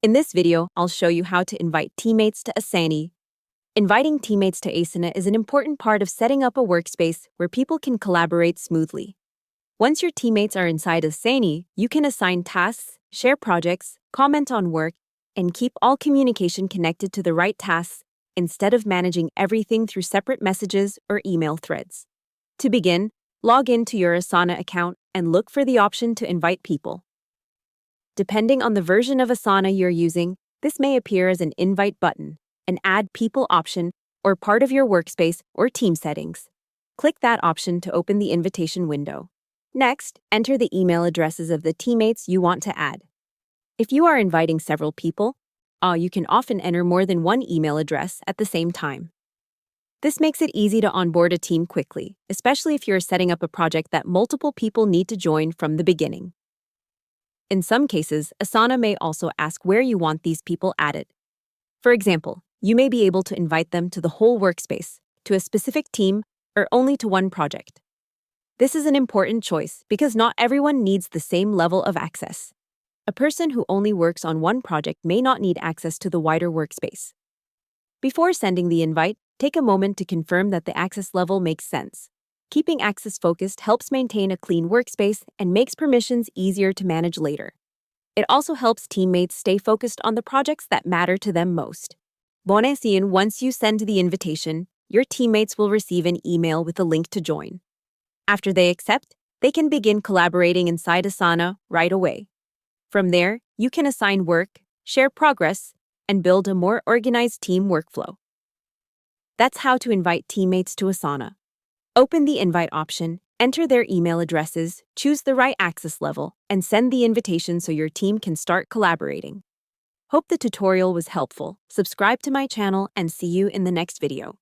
In this video, I'll show you how to invite teammates to Asana. Inviting teammates to Asana is an important part of setting up a workspace where people can collaborate smoothly. Once your teammates are inside Asana, you can assign tasks, share projects, comment on work, and keep all communication connected to the right tasks instead of managing everything through separate messages or email threads. To begin, log in to your Asana account and look for the option to invite people. Depending on the version of Asana you're using, this may appear as an invite button, an add people option, or part of your workspace or team settings. Click that option to open the invitation window. Next, enter the email addresses of the teammates you want to add. If you are inviting several people, you can often enter more than one email address at the same time. This makes it easy to onboard a team quickly, especially if you're setting up a project that multiple people need to join from the beginning. In some cases, Asana may also ask where you want these people added. For example, you may be able to invite them to the whole workspace, to a specific team, or only to one project. This is an important choice because not everyone needs the same level of access. A person who only works on one project may not need access to the wider workspace. Before sending the invite, take a moment to confirm that the access level makes sense. Keeping access focused helps maintain a clean workspace and makes permissions easier to manage later. It also helps teammates stay focused on the projects that matter to them most. Once you send the invitation, your teammates will receive an email with a link to join. After they accept, they can begin collaborating inside Asana right away. From there, you can assign work, share progress, and build a more organized team workflow. That's how to invite teammates to Asana. Open the invite option, enter their email addresses, choose the right access level, and send the invitation so your team can start collaborating. Hope the tutorial was helpful. Subscribe to my channel and see you in the next video.